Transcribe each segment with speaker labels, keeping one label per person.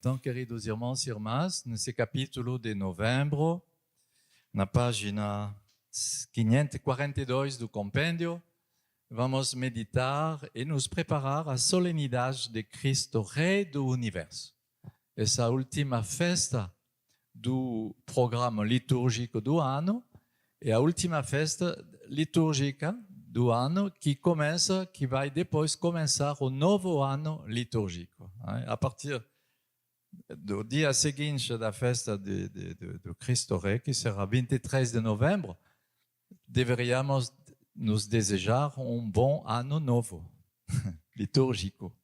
Speaker 1: Então, queridos irmãos e irmãs, nesse capítulo de novembro, na página 542 do compêndio, vamos meditar e nos preparar à solenidade de Cristo Rei do Universo. Essa última festa do programa litúrgico do ano é a última festa litúrgica do ano que vai depois começar o novo ano litúrgico. A partir do dia seguinte da festa do Cristo Rei, que será 23 de novembro, deveríamos nos desejar um bom ano novo, litúrgico.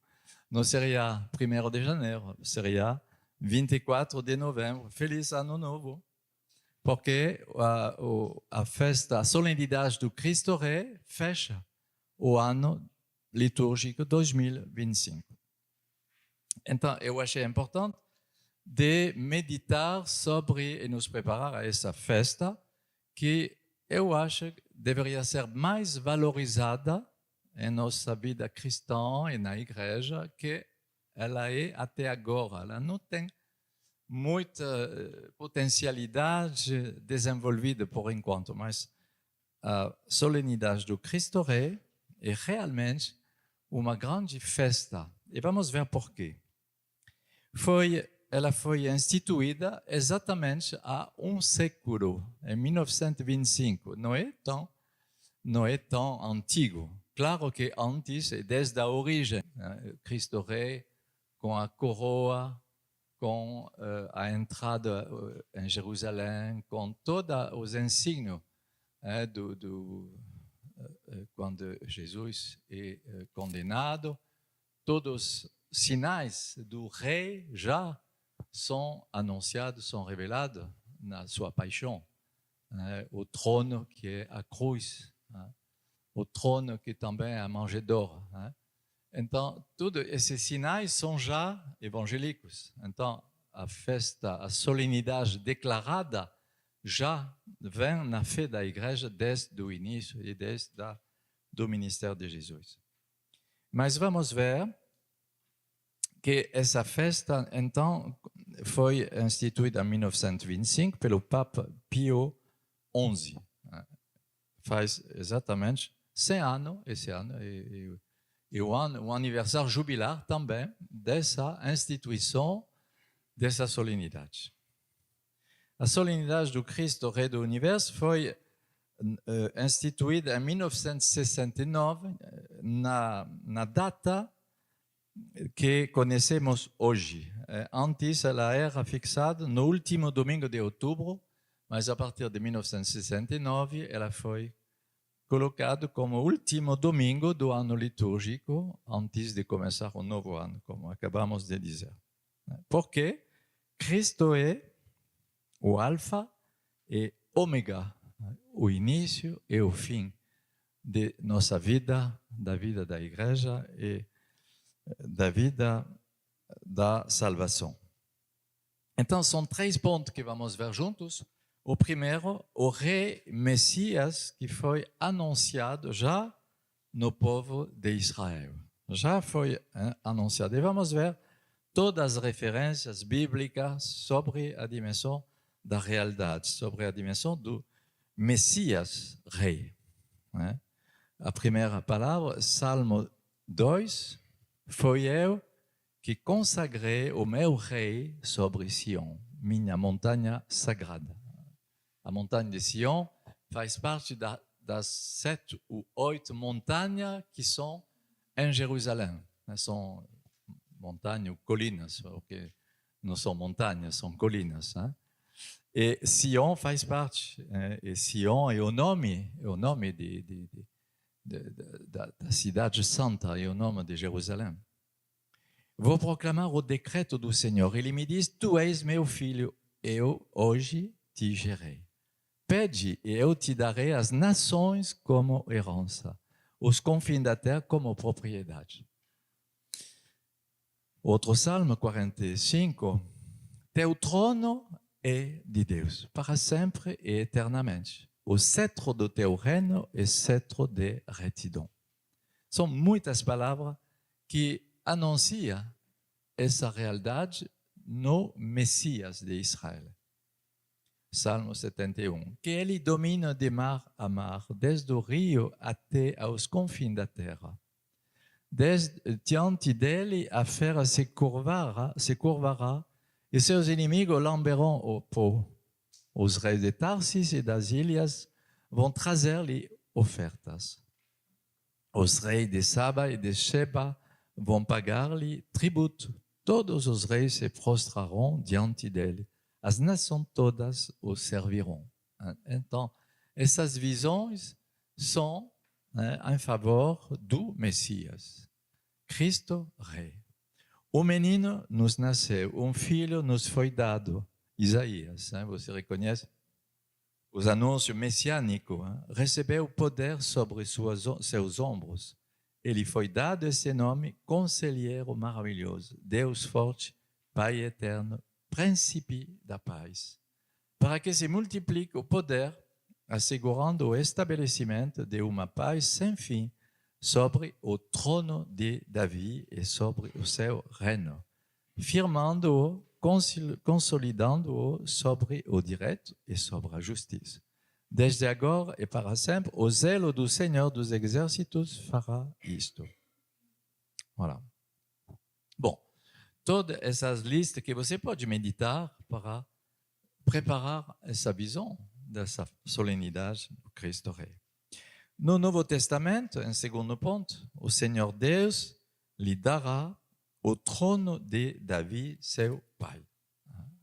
Speaker 1: Não seria 1º de janeiro, seria 24 de novembro. Feliz ano novo. Porque a festa, a solenidade do Cristo Rei fecha o ano litúrgico 2025. Então, eu achei importante de meditar sobre e nos preparar a essa festa que eu acho que deveria ser mais valorizada em nossa vida cristã e na igreja que ela é até agora. Ela não tem muita potencialidade desenvolvida por enquanto, mas a solenidade do Cristo Rei é realmente uma grande festa. E vamos ver por quê. Ela foi instituída exatamente há um século, em 1925. Não é tão antigo. Claro que antes, desde a origem, Cristo Rei com a coroa, com a entrada em Jerusalém, com todos os ensinos quando Jesus é condenado, todos os sinais do rei já são anunciados, são revelados na sua paixão. O trono que é a cruz, o trono que também é a manjedoura. Então, todos esses sinais são já evangélicos. Então, a festa, a solenidade declarada já vem na fé da igreja desde o início e desde o ministério de Jesus. Mas vamos ver que essa festa, então, foi instituída em 1925 pelo Papa Pio XI. Faz exatamente 100 anos esse ano. E o aniversário jubilar também dessa instituição, dessa solenidade. A solenidade do Cristo Rei do Universo foi instituída em 1969, na data que conhecemos hoje. Antes ela era fixada no último domingo de outubro, mas a partir de 1969 ela foi colocado como último domingo do ano litúrgico, antes de começar o novo ano, como acabamos de dizer. Porque Cristo é o alfa e ômega, o início e o fim de nossa vida, da vida da igreja e da vida da salvação. Então, são 3 pontos que vamos ver juntos. O primeiro, o rei Messias, que foi anunciado já no povo de Israel. Já foi anunciado. E vamos ver todas as referências bíblicas sobre a dimensão da realidade, sobre a dimensão do Messias rei. A primeira palavra, Salmo 2, foi eu que consagrei o meu rei sobre Sião, minha montanha sagrada. A montanha de Sião faz parte das 7 ou 8 montanhas que são em Jerusalém. São montanhas ou colinas, porque não são montanhas, são colinas. E Sião faz parte. E Sião é o nome da cidade santa, é o nome de Jerusalém. Vou proclamar o decreto do Senhor. Ele me diz: Tu és meu filho, eu hoje te gerei. Pede e eu te darei as nações como herança, os confins da terra como propriedade. Outro salmo, 45. Teu trono é de Deus, para sempre e eternamente. O cetro do teu reino é cetro de retidão. São muitas palavras que anunciam essa realidade no Messias de Israel. Salmo 71. Que ele domina de mar a mar, desde o rio até aos confins da terra. Diante dele a terra se curvará e seus inimigos lamberão o pó. Os reis de Tarsis e das ilhas vão trazer-lhe ofertas. Os reis de Saba e de Sheba vão pagar-lhe tributo. Todos os reis se prostrarão diante dele. As nações todas o servirão. Então, essas visões são em favor do Messias. Cristo Rei. O menino nos nasceu, filho nos foi dado. Isaías, você reconhece? Os anúncios messiânicos. Recebeu poder sobre seus ombros. Ele foi dado esse nome, Conselheiro Maravilhoso, Deus Forte, Pai Eterno, Príncipe da Paz. Para que se multiplique o poder, assegurando o estabelecimento de uma paz sem fim sobre o trono de Davi e sobre o seu reino, firmando-o, consolidando-o sobre o direito e sobre a justiça. Desde agora e para sempre, o zelo do Senhor dos Exércitos fará isto. Voilà. Bom, todas essas listas que você pode meditar para preparar essa visão dessa solenidade do Cristo Rei. No Novo Testamento, em segundo ponto, o Senhor Deus lhe dará o trono de Davi, seu pai.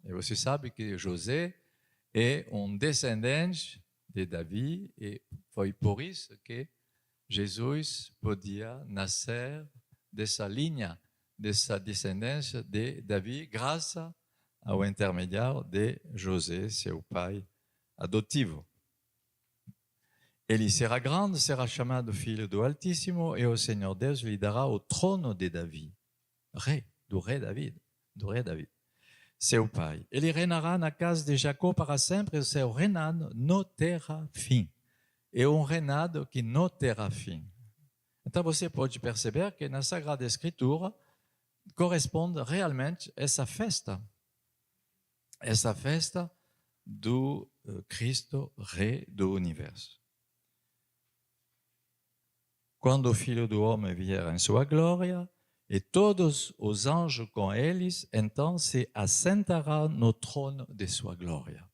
Speaker 1: E você sabe que José é descendente de Davi e foi por isso que Jesus podia nascer dessa linha, dessa descendência de Davi, graças ao intermédiário de José, seu pai adotivo. Ele será grande, será chamado Filho do Altíssimo e o Senhor Deus lhe dará o trono de Davi. Do rei David, seu pai. Ele reinará na casa de Jacó para sempre e o seu reinado não terá fim. É reinado que não terá fim. Então você pode perceber que na Sagrada Escritura corresponde realmente a essa festa do Cristo, Rei do Universo. Quando o Filho do Homem vier em sua glória, e todos os anjos com eles, então se assentará no trono de sua glória.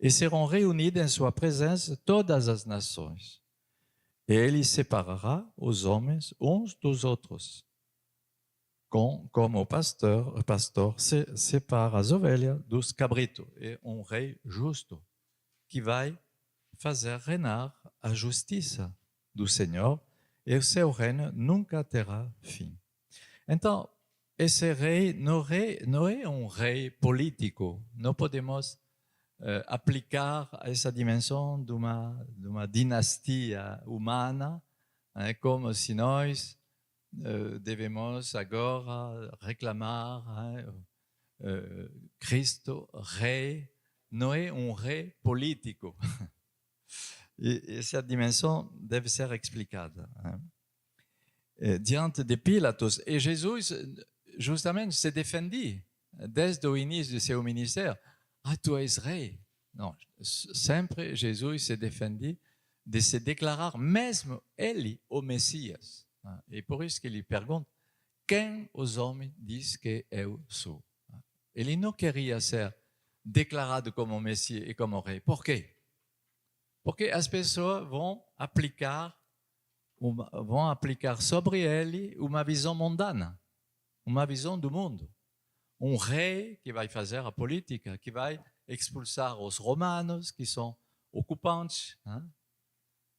Speaker 1: E serão reunidas em sua presença todas as nações. E ele separará os homens uns dos outros, como o pastor separa as ovelhas dos cabritos. É rei justo que vai fazer reinar a justiça do Senhor e o seu reino nunca terá fim. Então, esse rei não é rei político. Não podemos aplicar essa dimensão de uma dinastia humana, como se nós devemos agora reclamar Cristo rei. Não é rei político. E essa dimensão deve ser explicada. Diante de Pilatos. E Jesus, justamente, se defendia desde o início de seu ministério. Tu és rei. Não, sempre Jesus se defendia de se declarar mesmo ele o Messias. E por isso que ele pergunta, quem os homens dizem que eu sou? Ele não queria ser declarado como Messias e como rei. Por quê? Porque as pessoas vão aplicar sobre ele uma visão mundana, uma visão do mundo. Rei que vai fazer a política, que vai expulsar os romanos, que são ocupantes.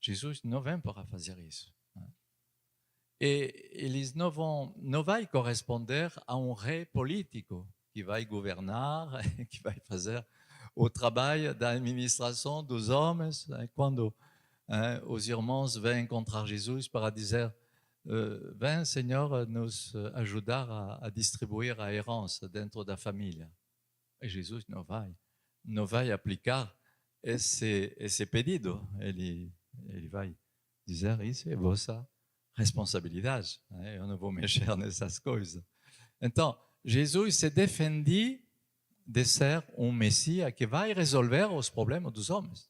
Speaker 1: Jesus não vem para fazer isso. E eles não vai corresponder a rei político que vai governar, que vai fazer o trabalho da administração dos homens. Quando os irmãos vêm encontrar Jesus para dizer vem, Senhor, nos ajudar a distribuir a herança dentro da família. E Jesus não vai aplicar esse pedido. Ele vai dizer, isso é vossa responsabilidade. Eu não vou mexer nessas coisas. Então, Jesus se defendia de ser Messias que vai resolver os problemas dos homens.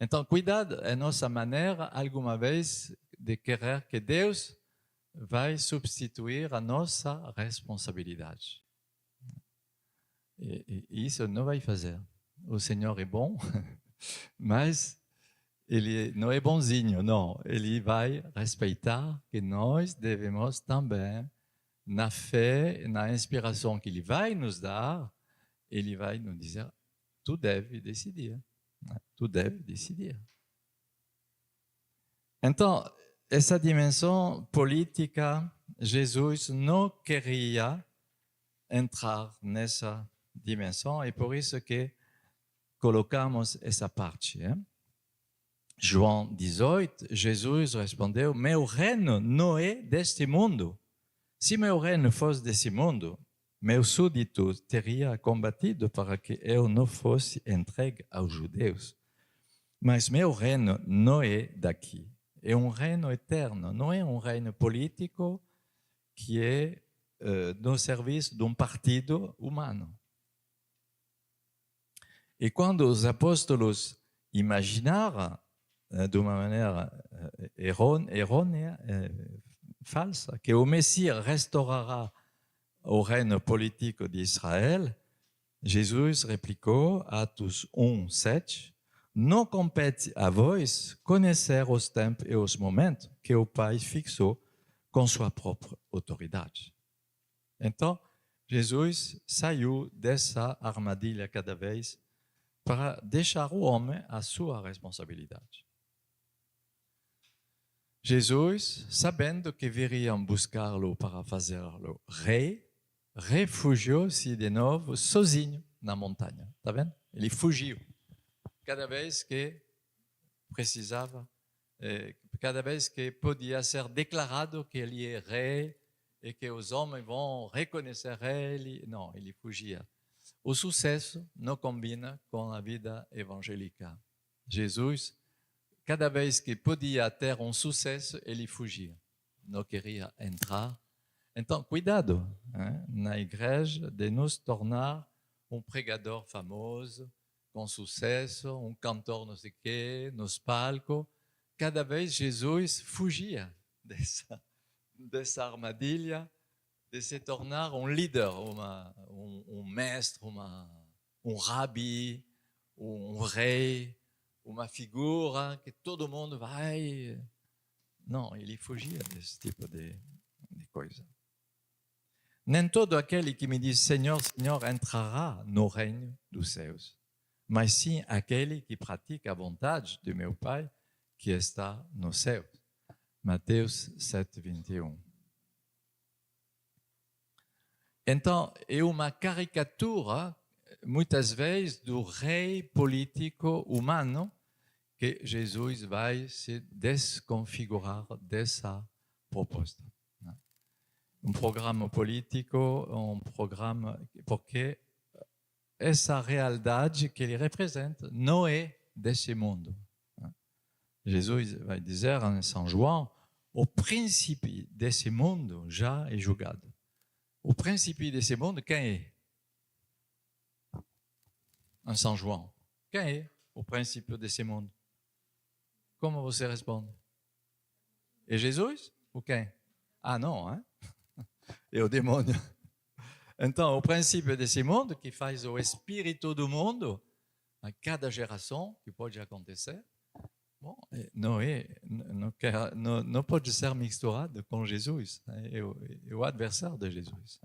Speaker 1: Então, cuidado a nossa maneira, alguma vez, de querer que Deus vai substituir a nossa responsabilidade. E isso não vai fazer. O Senhor é bom, mas Ele não é bonzinho, não. Ele vai respeitar que nós devemos também, na fé, na inspiração que Ele vai nos dar, Ele vai nos dizer, tu deve decidir. Tu deve decidir. Então, essa dimensão política, Jesus não queria entrar nessa dimensão, e por isso que colocamos essa parte. João 18, Jesus respondeu, meu reino não é deste mundo. Se meu reino fosse desse mundo, meus súditos teriam combatido para que eu não fosse entregue aos judeus. Mas meu reino não é daqui. É um reino eterno, não é um reino político que é no serviço de um partido humano. E quando os apóstolos imaginaram de uma maneira errônea, falsa, que o Messias restaurará o reino político de Israel, Jesus replicou, Atos 1:7, não compete a vós conhecer os tempos e os momentos que o Pai fixou com sua própria autoridade. Então, Jesus saiu dessa armadilha cada vez para deixar o homem a sua responsabilidade. Jesus, sabendo que viriam buscá-lo para fazê-lo rei, refugiou-se de novo sozinho na montanha. Está vendo? Ele fugiu. Cada vez que precisava, cada vez que podia ser declarado que ele é rei e que os homens vão reconhecer ele, não, ele fugia. O sucesso não combina com a vida evangélica. Jesus, cada vez que podia ter um sucesso, ele fugia. Não queria entrar. Então, cuidado na igreja de nos tornar um pregador famoso, com sucesso, um cantor não sei o quê, nos palcos. Cada vez Jesus fugia dessa armadilha de se tornar um líder, um mestre, um rabi, um rei, uma figura que todo mundo vai... Não, ele fugia desse tipo de coisa. Nem todo aquele que me diz Senhor, Senhor entrará no reino dos céus, mas sim aquele que pratica a vontade de meu Pai que está no céu. Mateus 7:21. Então, é uma caricatura, muitas vezes, do rei político humano que Jesus vai se desconfigurar dessa proposta. Um programa político, um programa... Porque essa realidade que ele representa não é desse mundo. Jesus vai dizer em São João, o príncipe desse mundo já é julgado. O príncipe desse mundo, quem é? Em São João. Quem é o príncipe desse mundo? Como você responde? É Jesus ou quem? Ah, não, hein? É o demônio. Então, o princípio desse mundo, que faz o espírito do mundo, a cada geração, que pode acontecer, bom, não pode ser misturado com Jesus. É o adversário de Jesus.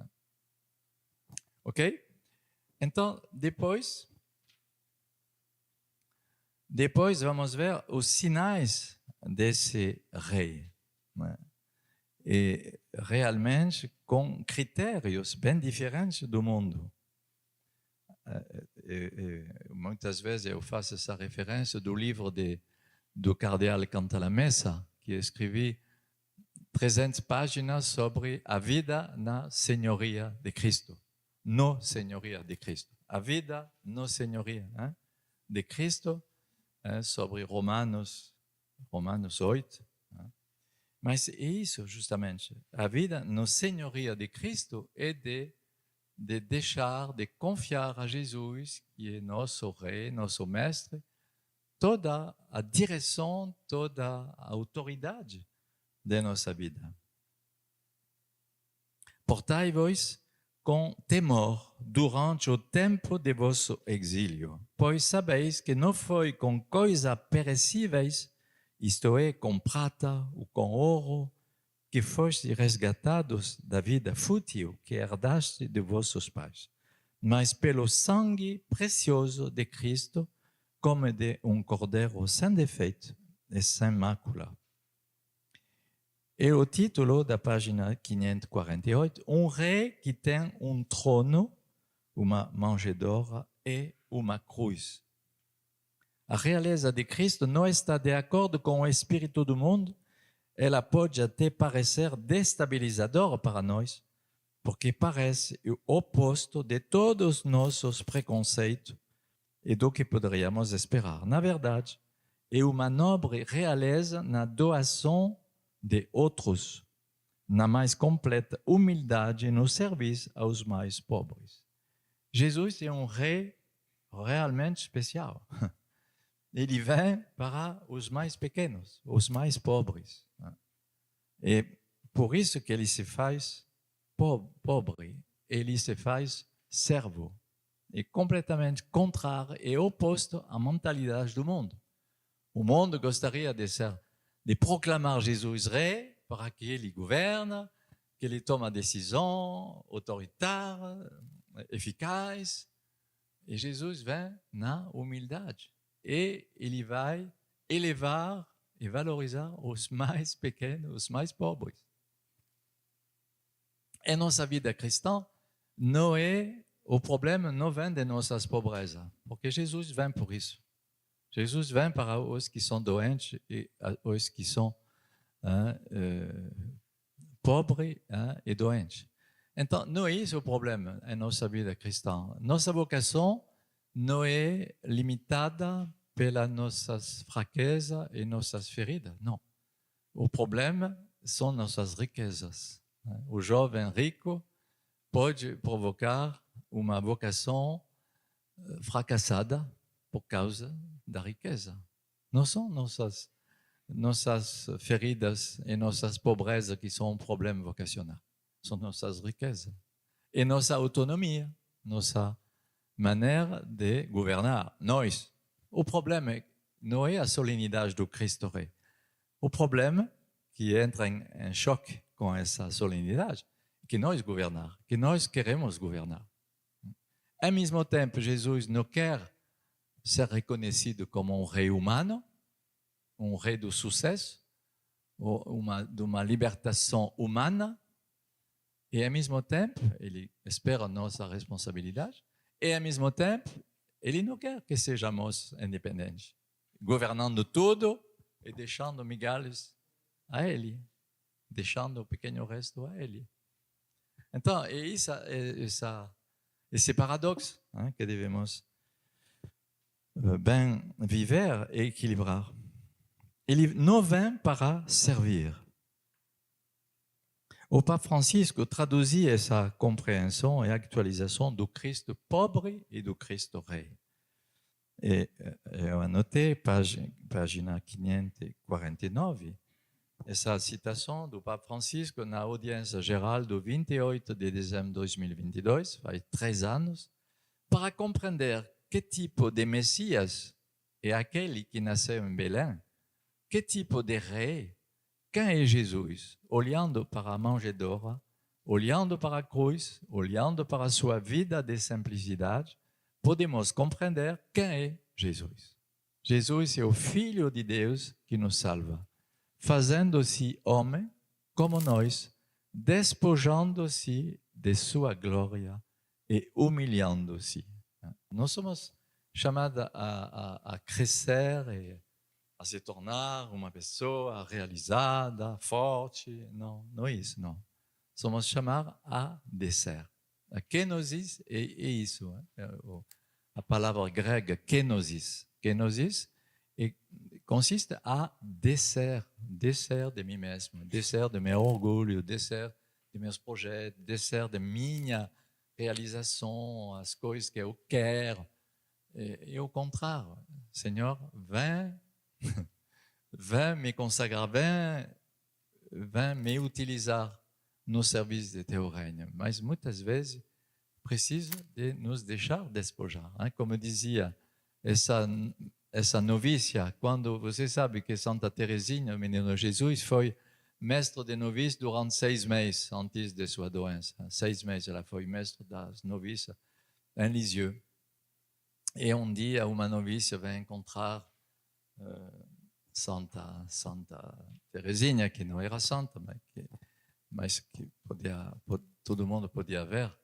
Speaker 1: Ok? Então, depois vamos ver os sinais desse rei. E realmente com critérios bem diferentes do mundo. Muitas vezes eu faço essa referência do livro do cardeal Cantalamessa, que escrevi 300 páginas sobre a vida na senhoria de Cristo. No senhoria de Cristo. A vida no senhoria de Cristo, sobre Romanos 8. Mas é isso, justamente. A vida na senhoria de Cristo é de deixar, de confiar a Jesus, que é nosso Rei, nosso Mestre, toda a direção, toda a autoridade de nossa vida. Portai-vos com temor durante o tempo de vosso exílio, pois sabeis que não foi com coisas perecíveis, isto é, com prata ou com ouro, que foste resgatados da vida fútil que herdaste de vossos pais, mas pelo sangue precioso de Cristo, como de cordeiro sem defeito e sem mácula. E o título da página 548, rei que tem trono, uma manjedoura e uma cruz. A realeza de Cristo não está de acordo com o espírito do mundo. Ela pode até parecer destabilizadora para nós, porque parece o oposto de todos os nossos preconceitos e do que poderíamos esperar. Na verdade, é uma nobre realeza na doação de outros, na mais completa humildade no serviço aos mais pobres. Jesus é rei realmente especial. Ele vem para os mais pequenos, os mais pobres. E por isso que ele se faz pobre, ele se faz servo. É completamente contrário e oposto à mentalidade do mundo. O mundo gostaria de proclamar Jesus rei para que ele gouverne, que ele tome a decisão autoritária, eficaz. E Jesus vem na humildade. E ele vai elevar e valorizar os mais pequenos, os mais pobres. E nossa vida cristã não é, o problema não vem de nossas pobrezas, porque Jesus vem por isso. Jesus vem para os que são doentes e os que são pobres e doentes. Então, não é isso o problema em nossa vida cristã. Nossa vocação não é limitada pelas nossas fraquezas e nossas feridas, não. O problema são nossas riquezas. O jovem rico pode provocar uma vocação fracassada por causa da riqueza. Não são nossas feridas e nossas pobrezas que são um problema vocacional. São nossas riquezas. E nossa autonomia, nossa maneira de governar. Nós. O problema não é a solenidade do Cristo Rei. O problema que entra em choque com essa solenidade é que nós governar, que nós queremos governar. Ao mesmo tempo, Jesus não quer ser reconhecido como rei humano, rei do sucesso, de uma libertação humana, e ao mesmo tempo, ele espera nossa responsabilidade, e ao mesmo tempo, ele não quer que sejamos independentes, governando tudo e deixando migalhas a ele, deixando o pequeno resto a ele. Então, é esse paradoxo que devemos bem viver e equilibrar. Ele não vem para servir. O Papa Francisco traduzia essa compreensão e actualização do Cristo pobre e do Cristo rei. E eu anotei, página 549, essa citação do Papa Francisco na audiência geral do 28 de dezembro de 2022, faz 3 anos, para compreender que tipo de Messias é aquele que nasceu em Belém, que tipo de rei, quem é Jesus? Olhando para a manjedoura, olhando para a cruz, olhando para a sua vida de simplicidade, podemos compreender quem é Jesus. Jesus é o Filho de Deus que nos salva, fazendo-se homem como nós, despojando-se de sua glória e humilhando-se. Nós somos chamados a crescer e a se tornar uma pessoa realizada, forte. Não, não é isso, não. Somos chamados a descer. A kenosis é isso. A palavra grega kenosis. Kenosis e consiste a descer de mim mesmo, descer do meu orgulho, descer de meus projetos, descer de minha realização, as coisas que eu quero. E ao contrário, Senhor, vem me consagrar, vem me utilizar no serviço de teu reino. Mas muitas vezes precisa de nos deixar despojar. Como dizia essa novícia, quando você sabe que Santa Teresinha, o menino Jesus, foi mestre de noviças durante 6 meses antes de sua doença. 6 meses ela foi mestre das noviças em Lisieux. E um dia uma noviça vem encontrar Santa Teresinha, que não era santa, mas que todo mundo podia ver,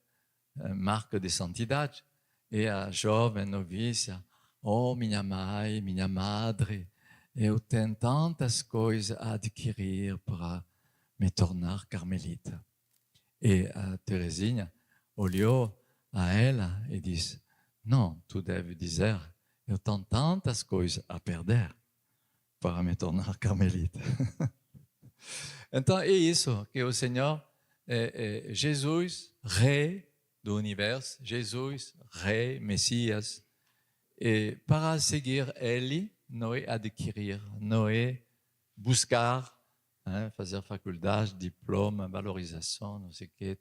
Speaker 1: marca de santidade. E a jovem noviça, oh, minha mãe, minha madre, eu tenho tantas coisas a adquirir para me tornar carmelita. E a Teresinha olhou a ela e disse, não, tu deve dizer, eu tenho tantas coisas a perder para me tornar carmelita. Então é isso que o Senhor, Jesus, Rei do universo, Jesus, Rei, Messias, e para seguir Ele, não é adquirir, não é buscar, fazer faculdade, diploma, valorização, não sei o que,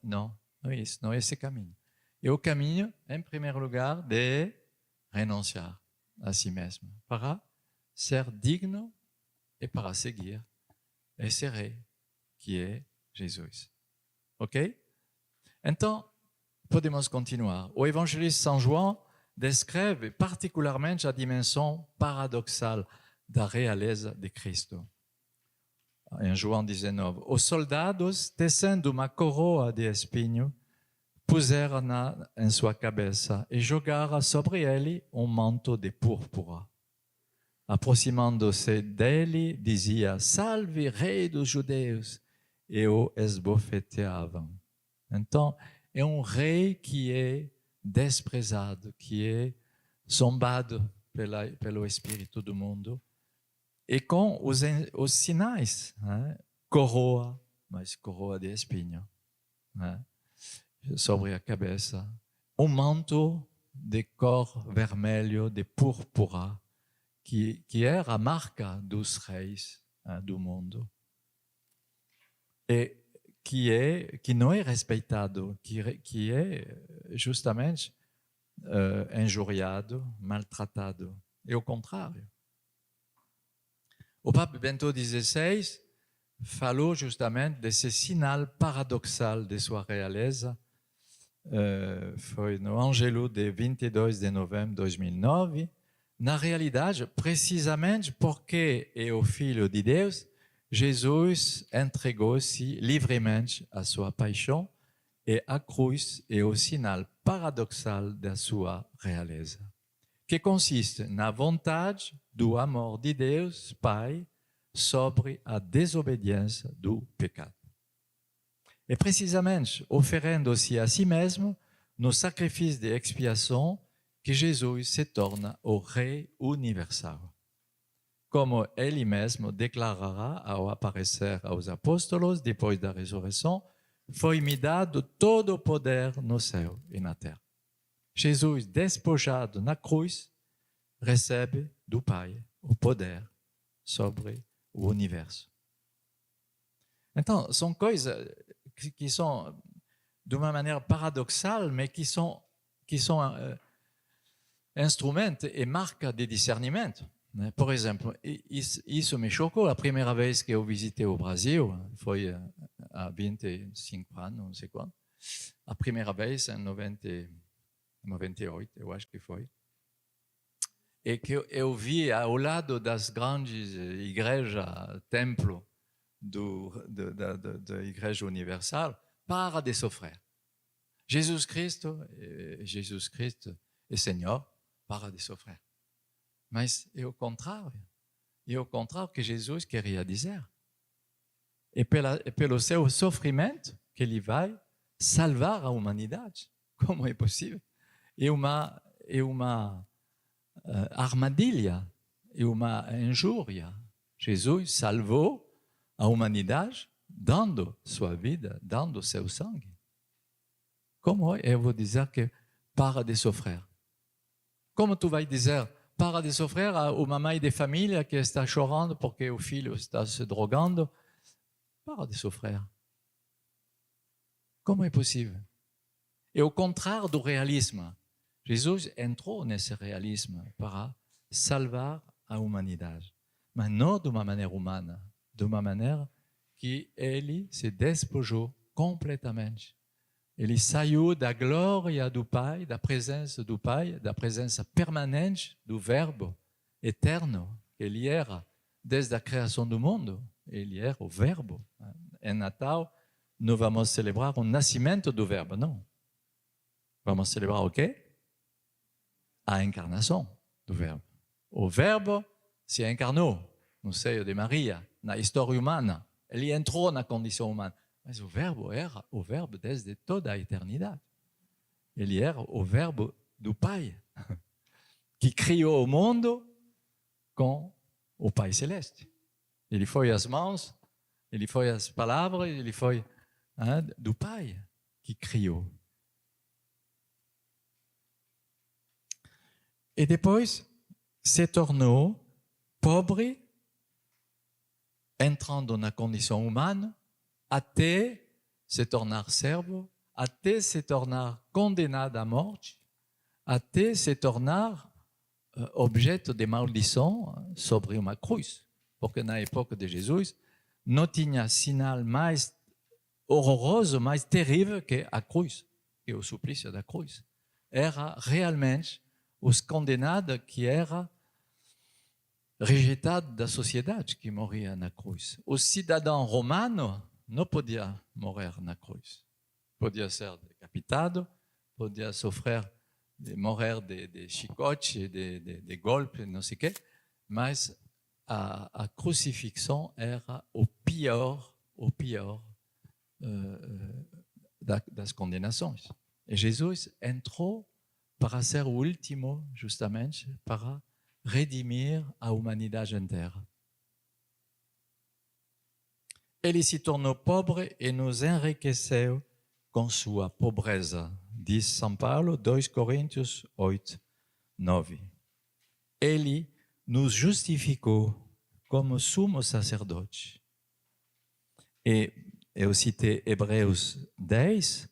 Speaker 1: não é isso, não é esse caminho. E o caminho, em primeiro lugar, de renunciar a si mesmo, para ser digno e para seguir esse Rei, que é Jesus. Ok? Então, podemos continuar. O evangelista São João descreve particularmente a dimensão paradoxal da realeza de Cristo. Em João 19, os soldados, tecendo uma coroa de espinho, puseram-na em sua cabeça e jogaram sobre ele um manto de púrpura. Aproximando-se dele, dizia, salve, rei dos judeus, e o esbofeteavam. Então, é um rei que é desprezado, que é zombado pelo espírito do mundo, e com os sinais, coroa, mas coroa de espinho, sobre a cabeça, um manto de cor vermelho, de púrpura, que era a marca dos reis do mundo, e que não é respeitado, que é justamente injuriado, maltratado. É o contrário. O Papa Bento XVI falou justamente desse sinal paradoxal de sua realeza. Foi no Angelo de 22 de novembro de 2009. Na realidade, precisamente porque é o Filho de Deus, Jesus entregou-se livremente à sua paixão e a cruz é o sinal paradoxal da sua realeza, que consiste na vontade do amor de Deus, Pai, sobre a desobediência do pecado. E precisamente oferendo-se a si mesmo no sacrifício de expiação que Jesus se torna o Rei universal. Como ele mesmo declarará ao aparecer aos apóstolos depois da ressurreição, foi-me dado todo o poder no céu e na terra. Jesus, despojado na cruz, recebe do Pai o poder sobre o universo. Então, são coisas que são, de uma maneira paradoxal, mas que são instrumentos e marcas de discernimento. Por exemplo, isso me chocou a primeira vez que eu visitei o Brasil, foi há 25 anos, não sei quando. A primeira vez em 98, eu acho que foi. E que eu vi ao lado das grandes igrejas, templo da Igreja Universal, para de sofrer. Jesus Cristo é Senhor, para de sofrer. Mas é o contrário que Jesus queria dizer. E pelo seu sofrimento que ele vai salvar a humanidade. Como é possível? É uma armadilha e uma injúria. Jesus salvou a humanidade dando sua vida, dando seu sangue. Como eu vou dizer que para de sofrer? Como tu vai dizer para de sofrer a uma mãe de família que está chorando porque o filho está se drogando? Para de sofrer. Como é possível? É o contrário do realismo. Jesus entrou nesse realismo para salvar a humanidade, mas não de uma maneira humana, de uma maneira que ele se despojou completamente. Ele saiu da glória do Pai, da presença do Pai, da presença permanente do Verbo eterno que ele era desde a criação do mundo. Ele era o Verbo. Em Natal, não vamos celebrar o nascimento do Verbo, não. Vamos celebrar o quê? A encarnação do Verbo. O Verbo se encarnou no seio de Maria, na história humana. Ele entrou na condição humana. Mas o Verbo era o Verbo desde toda a eternidade. Ele era o Verbo do Pai, que criou o mundo com o Pai Celeste. Ele foi as mãos, ele foi as palavras, ele foi do Pai que criou. E depois se tornou pobre, entrando na condição humana, até se tornar servo, até se tornar condenado à morte, até se tornar objeto de maldição sobre uma cruz. Porque na época de Jesus não tinha sinal mais horroroso, mais terrível que a cruz, que o suplício da cruz. Era realmente os condenados que eram rejeitados da sociedade, que morriam na cruz. O cidadão romano não podia morrer na cruz. Podia ser decapitado, podia sofrer, morrer de chicote, de golpe, não sei o quê, mas a crucifixão era o pior das condenações. E Jesus entrou para ser o último, justamente, para redimir a humanidade inteira. Ele se tornou pobre e nos enriqueceu com sua pobreza, diz São Paulo, 2 Coríntios 8, 9. Ele nos justificou como sumo sacerdote. E eu citei Hebreus 10,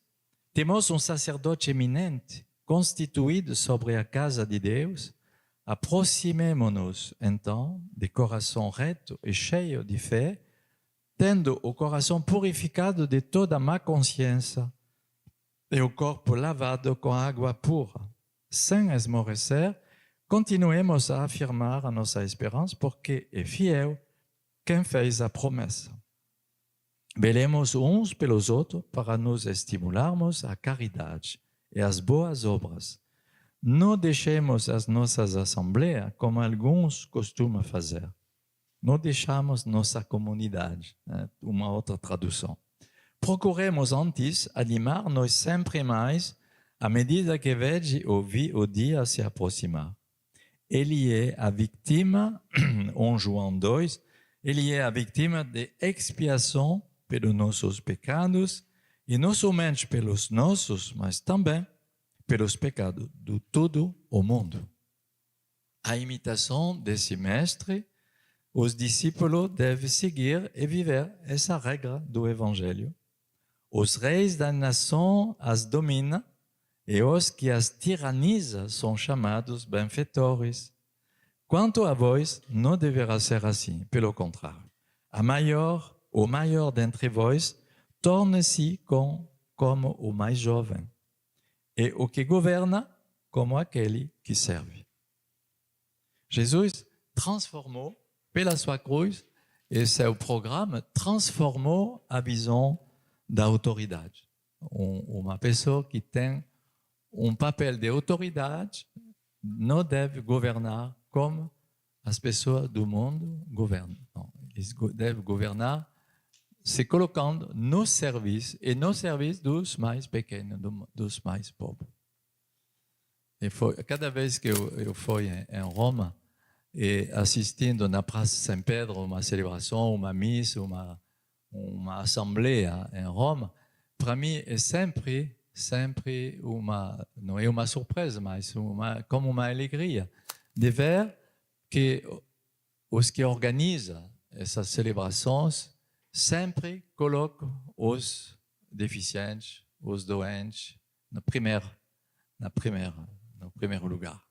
Speaker 1: temos um sacerdote eminente, constituído sobre a casa de Deus, aproximemo-nos, então, de coração reto e cheio de fé, tendo o coração purificado de toda má consciência e o corpo lavado com água pura. Sem esmorecer, continuemos a afirmar a nossa esperança, porque é fiel quem fez a promessa. Velemos uns pelos outros para nos estimularmos à caridade e às boas obras. Não deixemos as nossas assembleias como alguns costumam fazer. Não deixamos nossa comunidade, uma outra tradução. Procuremos antes animar-nos sempre mais à medida que vede o dia se aproximar. Ele é a vítima, em João 2, ele é a vítima de expiação pelos nossos pecados, e não somente pelos nossos, mas também pelos pecados de todo o mundo. A imitação desse mestre, os discípulos devem seguir e viver essa regra do Evangelho. Os reis da nação as dominam e os que as tiranizam são chamados benfeitores. Quanto a vós, não deverá ser assim, pelo contrário. O maior dentre vós torne-se como o mais jovem, e o que governa como aquele que serve. Jesus transformou, pela sua cruz, e seu programa transformou a visão da autoridade. Uma pessoa que tem um papel de autoridade não deve governar como as pessoas do mundo governam. Não, eles devem governar se colocando no serviço, e no serviço dos mais pequenos, dos mais pobres. cada vez que eu fui em Roma e assistindo na Praça São Pedro uma celebração, uma missa, uma assembleia em Roma, para mim é sempre não é uma surpresa, mas como uma alegria de ver que os que organizam essas celebrações sempre colocam os deficientes, os doentes, no primeiro lugar.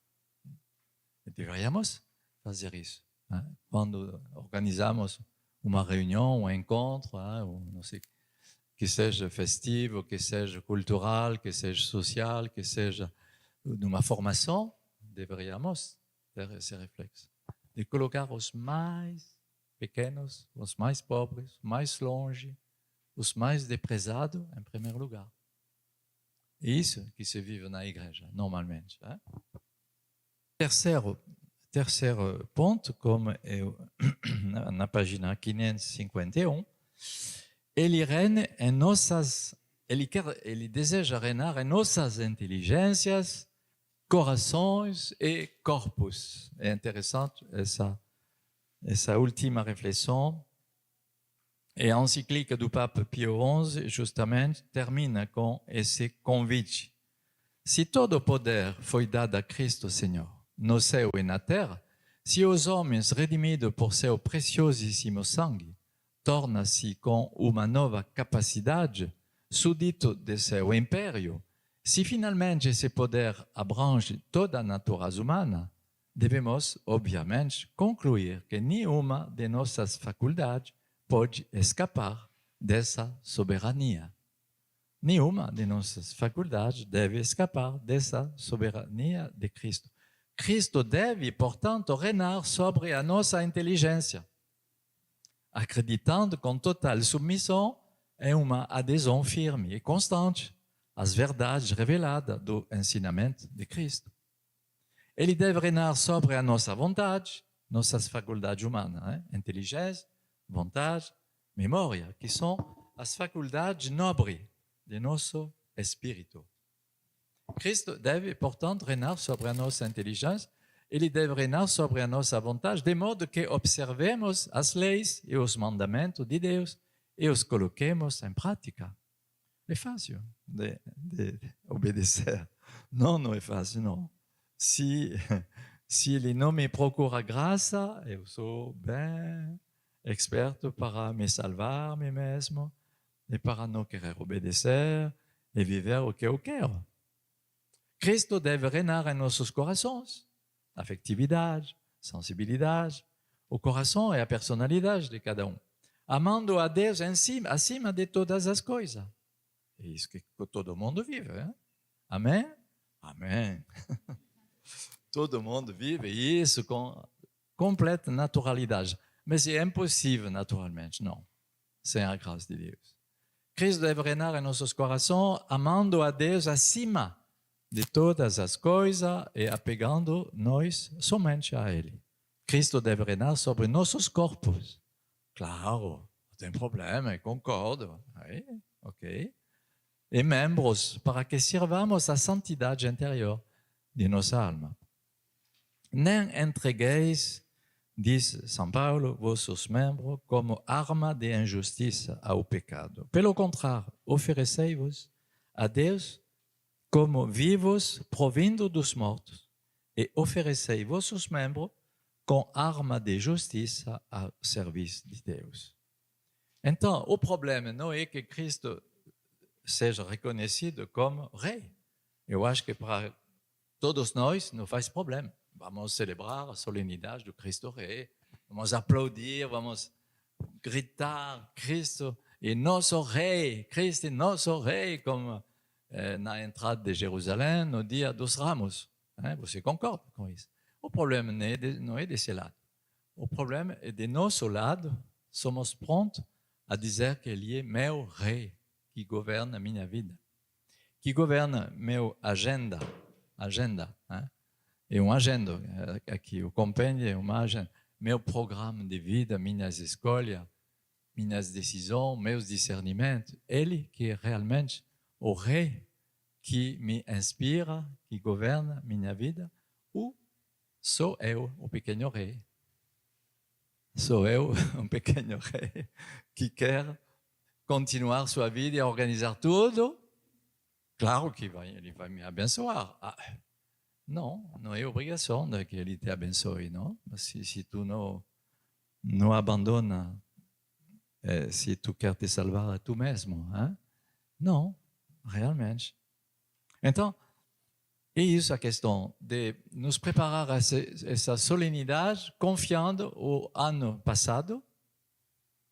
Speaker 1: E deveríamos fazer isso. Né? Quando organizamos uma reunião, um encontro, ou não sei, que seja festivo, que seja cultural, que seja social, que seja numa formação, deveríamos ter esse reflexo. De colocar os mais pequenos, os mais pobres, mais longe, os mais desprezados em primeiro lugar. É isso que se vive na igreja, normalmente. Né? Terceiro ponto, como eu, na página 551, ele deseja reinar em nossas inteligências, corações e corpos. É interessante essa última reflexão. E a encíclica do Papa Pio XI, justamente, termina com esse convite. Se todo o poder foi dado a Cristo Senhor, no céu e na terra, se os homens redimidos por seu preciosíssimo sangue, torna-se com uma nova capacidade, súdito de seu império, se finalmente esse poder abrange toda a natureza humana, devemos, obviamente, concluir que nenhuma de nossas faculdades pode escapar dessa soberania. Nenhuma de nossas faculdades deve escapar dessa soberania de Cristo. Cristo deve, portanto, reinar sobre a nossa inteligência, acreditando com total submissão em uma adesão firme e constante às verdades reveladas do ensinamento de Cristo. Ele deve reinar sobre a nossa vontade, nossas faculdades humanas, inteligência, vontade, memória, que são as faculdades nobres de nosso espírito. Cristo deve, portanto, reinar sobre a nossa inteligência, ele deve reinar sobre a nossa vontade, de modo que observemos as leis e os mandamentos de Deus e os coloquemos em prática. É fácil de obedecer. Não é fácil, não. Se ele não me procura graça, eu sou bem experto para me salvar a mim mesmo e para não querer obedecer e viver o que eu quero. Cristo deve reinar em nossos corações. Afetividade, sensibilidade. O coração é a personalidade de cada um. Amando a Deus acima de todas as coisas. É isso que todo mundo vive. Hein? Amém? Amém. Todo mundo vive isso com completa naturalidade. Mas é impossível, naturalmente, não. Sem a graça de Deus. Cristo deve reinar em nossos corações, amando a Deus acima de todas as coisas e apegando-nos somente a Ele. Cristo deve reinar sobre nossos corpos. Claro, não tem problema, concordo. Aí, ok. E membros, para que sirvamos a santidade interior de nossa alma. Nem entregueis, diz São Paulo, vossos membros como arma de injustiça ao pecado. Pelo contrário, oferecei-vos a Deus como vivos provindo dos mortos e oferecei vossos membros com arma de justiça ao serviço de Deus. Então, o problema não é que Cristo seja reconhecido como rei. Eu acho que para todos nós não faz problema. Vamos celebrar a solenidade do Cristo Rei, vamos aplaudir, vamos gritar Cristo é nosso Rei, Cristo é nosso Rei, como na entrada de Jerusalém no dia dos Ramos. Você concorda com isso? O problema não é desse lado. O problema é de nosso lado, somos prontos a dizer que Ele é meu Rei, que governa a minha vida, que governa meu agenda. É uma agenda, aqui o compêndio é uma agenda, meu programa de vida, minhas escolhas, minhas decisões, meus discernimentos. Ele que é realmente o Rei que me inspira, que governa minha vida, ou sou eu, o pequeno rei? Sou eu, um pequeno rei, que quer continuar sua vida e organizar tudo? Claro que ele vai me abençoar. Ah, não é obrigação de que ele te abençoe, não? Se tu não abandona, se tu quer te salvar a tu mesmo, hein? Não, realmente. Então, é isso a questão de nos preparar a essa solenidade confiando o ano passado,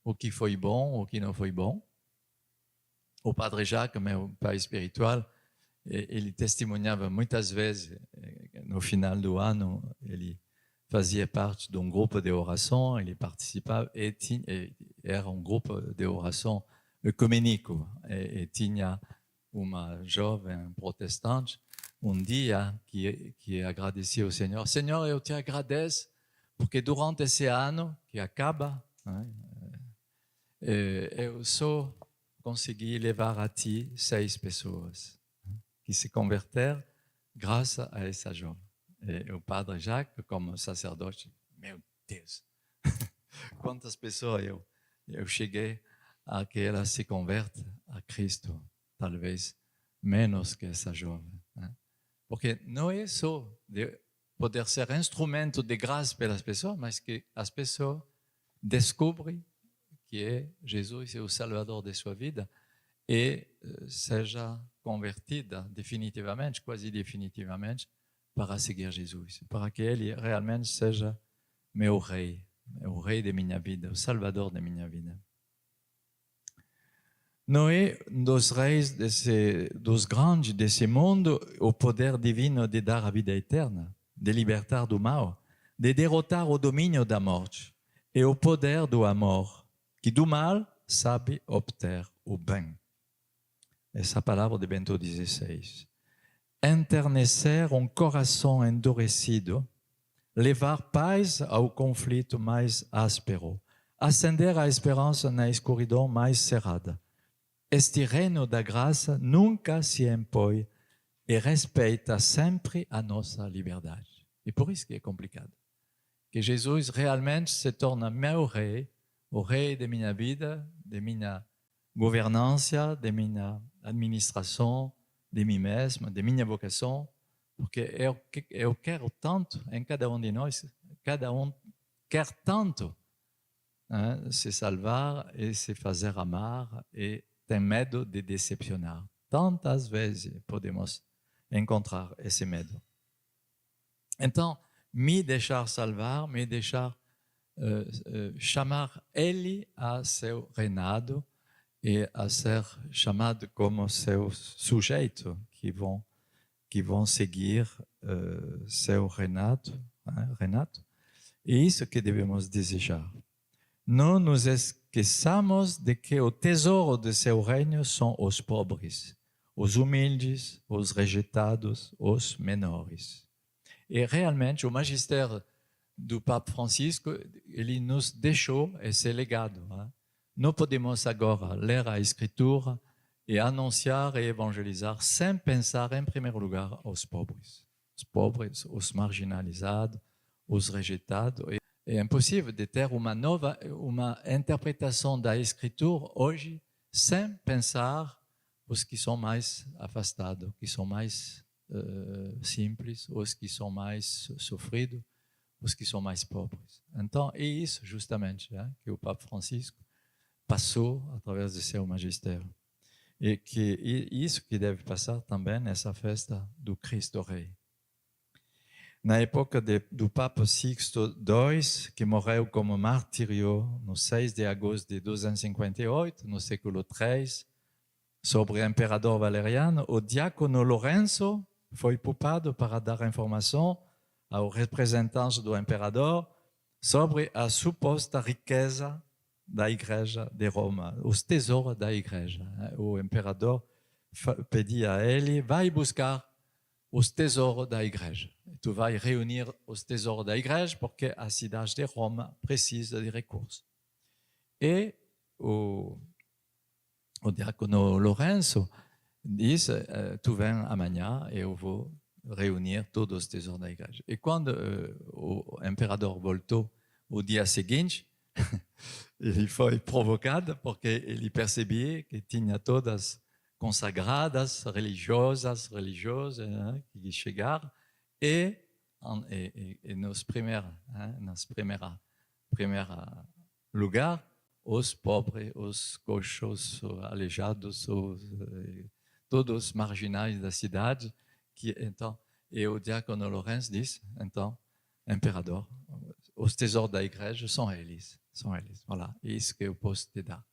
Speaker 1: o que foi bom, o que não foi bom. O Padre Jacques, meu pai espiritual, ele testemunhava muitas vezes, no final do ano, ele fazia parte de um grupo de oração, ele participava e era um grupo de oração ecumênico e tinha uma jovem protestante dia que agradecia ao Senhor. Senhor, eu te agradeço porque durante esse ano que acaba, eu só consegui levar a ti 6 pessoas que se converteram graças a essa jovem. E o Padre Jacques, como sacerdote, meu Deus, quantas pessoas eu cheguei a que ela se converte a Cristo, talvez menos que essa jovem. Né? Porque não é só de poder ser instrumento de graça pelas pessoas, mas que as pessoas descobrem que é Jesus é o Salvador de sua vida e seja convertida definitivamente, quase definitivamente, para seguir Jesus, para que ele realmente seja meu rei, o rei de minha vida, o Salvador de minha vida. Não é dos reis dos grandes desse mundo o poder divino de dar a vida eterna, de libertar do mal, de derrotar o domínio da morte e o poder do amor, que do mal sabe obter o bem. Essa palavra de Bento XVI. Enternecer um coração endurecido, levar paz ao conflito mais áspero, acender a esperança na escuridão mais cerrada. Este reino da graça nunca se impõe e respeita sempre a nossa liberdade. E por isso que é complicado. Que Jesus realmente se torna meu rei, o rei de minha vida, de minha governança, de minha administração, de mim mesmo, de minha vocação, porque eu quero tanto em cada um de nós, cada um quer tanto se salvar e se fazer amar e tem medo de decepcionar. Tantas vezes podemos encontrar esse medo. Então, me deixar salvar, me deixar chamar ele a seu reinado e a ser chamado como seu sujeito que vão seguir seu reinado. É isso que devemos desejar. Não nos esqueçamos de que o tesouro de seu reino são os pobres, os humildes, os rejeitados, os menores. E realmente o magistério do Papa Francisco, ele nos deixou esse legado. Não podemos agora ler a Escritura e anunciar e evangelizar sem pensar, em primeiro lugar, aos pobres. Os pobres, os marginalizados, os rejeitados. É impossível de ter uma interpretação da Escritura hoje sem pensar os que são mais afastados, que são mais simples, os que são mais sofridos, os que são mais pobres. Então, é isso justamente que o Papa Francisco passou através de seu magistério. E isso que deve passar também nessa festa do Cristo Rei. Na época do Papa Sixto II, que morreu como martírio no 6 de agosto de 258, no século III, sobre o imperador Valeriano, o diácono Lourenço foi poupado para dar informação aos representantes do imperador sobre a suposta riqueza da Igreja de Roma, os tesouros da Igreja. O imperador pedia a ele, vai buscar os tesouros da Igreja. Tu vai reunir os tesouros da Igreja porque a cidade de Roma precisa de recursos. E o diácono Lourenço diz, tu vem amanhã e eu vou reunir todos os tesouros da igreja. E quando o imperador voltou o dia seguinte, ele foi provocado porque ele percebia que tinha todas consagradas, religiosas, que chegaram e nos primeiros lugares, os pobres, os coxos, os aleijados, todos marginais da cidade, que então, e o diácono Lourenço disse, então, imperador, os tesouros da igreja são eles, voilà, é isso que eu posso te dar.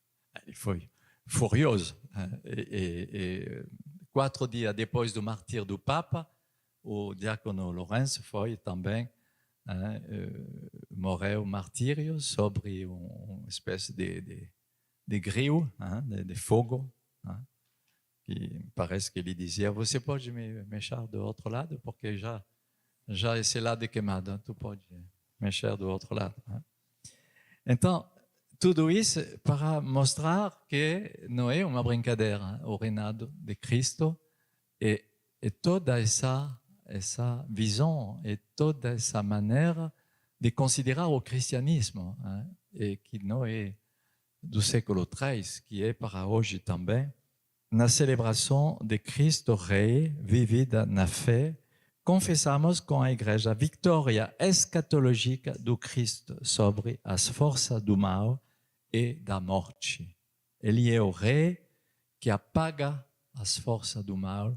Speaker 1: Ele foi furioso. E 4 dias depois do martírio do Papa, o diácono Lourenço foi também morreu martírio sobre uma espécie de grill, de fogo, que parece que ele dizia, você pode me mexer do outro lado, porque já esse lado é queimado, tu pode mexer do outro lado. Então, tudo isso para mostrar que não é uma brincadeira o reinado de Cristo e toda essa visão e toda essa maneira de considerar o cristianismo, e que não é do século III, que é para hoje também, na celebração de Cristo Rei, vivida na fé, confessamos com a Igreja a vitória escatológica do Cristo sobre as forças do mal e da morte. Ele é o Rei que apaga as forças do mal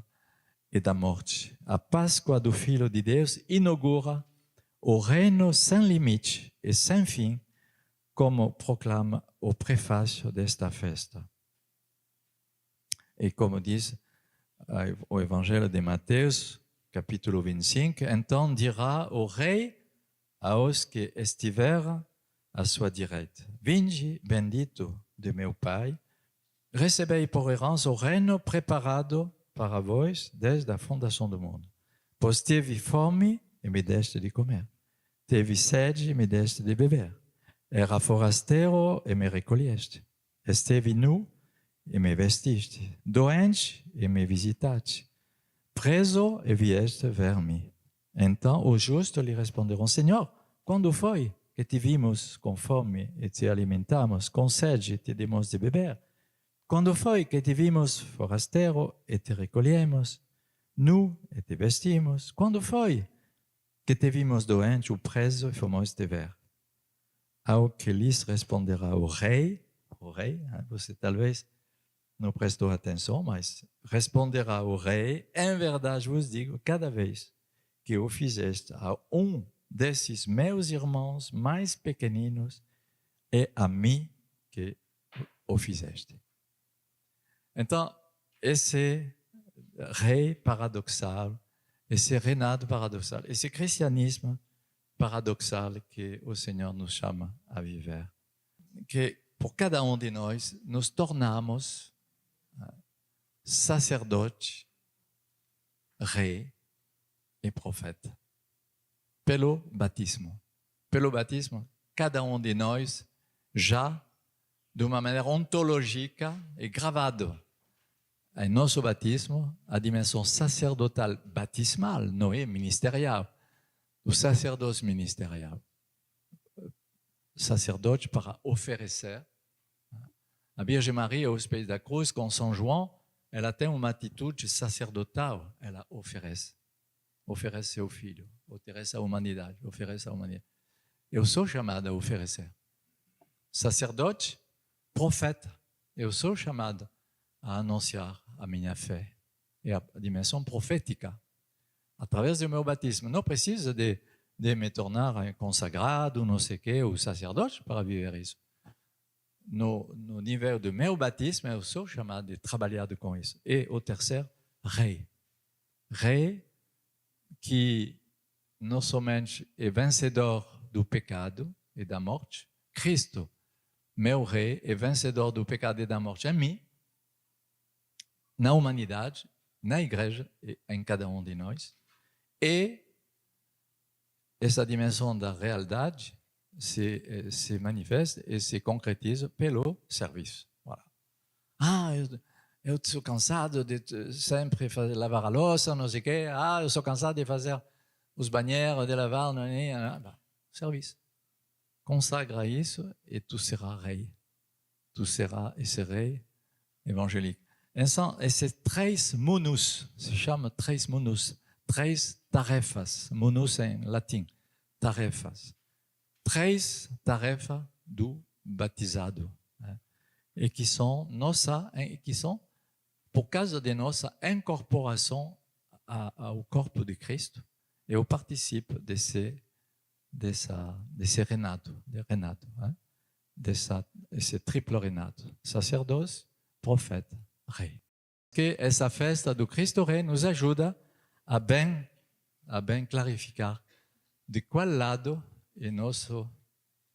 Speaker 1: e da morte. A Páscoa do Filho de Deus inaugura o reino sem limite e sem fim, como proclama o prefácio desta festa. E como diz o Evangelho de Mateus, capítulo 25, então dirá o Rei aos que estiveram à sua direita: Vinde, bendito de meu Pai, recebei por herança o reino preparado para vós desde a fundação do mundo. Pois teve fome e me deste de comer, teve sede e me deste de beber, era forasteiro e me recolheste, esteve nu e me vestiste, doente e me visitaste, preso e vieste ver-me. Então os justos lhe responderão: Senhor, quando foi que te vimos com fome e te alimentamos, com sede e te demos de beber? Quando foi que te vimos forasteiro e te recolhemos, nu e te vestimos? Quando foi que te vimos doente ou preso e fomos te ver? Ao que lhes responderá o rei, você talvez não prestou atenção, mas responderá o rei: em verdade vos digo, cada vez que o fizeste a um desses meus irmãos mais pequeninos, é a mim que o fizeste. Então, esse rei paradoxal, esse reinado paradoxal, esse cristianismo paradoxal que o Senhor nos chama a viver, que por cada um de nós nos tornamos sacerdote, rei e profeta. Pelo batismo. Pelo batismo, cada um de nós já, de uma maneira ontológica, é gravado em nosso batismo a dimensão sacerdotal batismal, não é ministerial. O sacerdócio ministerial. Sacerdote para oferecer. A Virgem Maria, aos pés da cruz, com São João, ela tem uma atitude sacerdotal, ela oferece. Oferece seu filho, oferece a humanidade, oferece a humanidade. Eu sou chamado a oferecer. Sacerdote, profeta. Eu sou chamado a anunciar a minha fé e a dimensão profética através do meu batismo. Não preciso de me tornar consagrado, não sei o quê, ou sacerdote para viver isso. No nível do meu batismo, eu sou chamado de trabalhar com isso. E o terceiro, rei. Rei que não somente é vencedor do pecado e da morte, Cristo, meu rei, é vencedor do pecado e da morte em mim, na humanidade, na igreja e em cada um de nós. E essa dimensão da realidade se manifesta e se concretiza pelo serviço. Voilà. eu sou cansado de sempre lavar a louça, não sei o quê. Eu sou cansado de fazer os banheiros, de lavar, serviço. Consagra isso e tu serás rei. Tu serás esse rei evangélique. Esses 3 munus, se chama 3 munus, 3 tarefas, munus em latim, tarefas. 3 tarefas do batizado, né? E que são por causa de nossa incorporação ao corpo de Cristo, eu participo desse renato, hein? Esse triplo renato, sacerdoce, profeta, rei. Que essa festa do Cristo Rei nos ajuda a bem clarificar de qual lado é nosso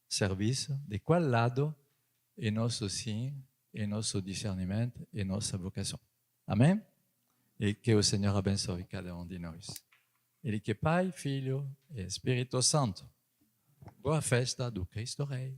Speaker 1: serviço, de qual lado é nosso sim, é nosso discernimento, é nossa vocação. Amém? E que o Senhor abençoe cada um de nós. Ele que é Pai, Filho e Espírito Santo. Boa festa do Cristo Rei.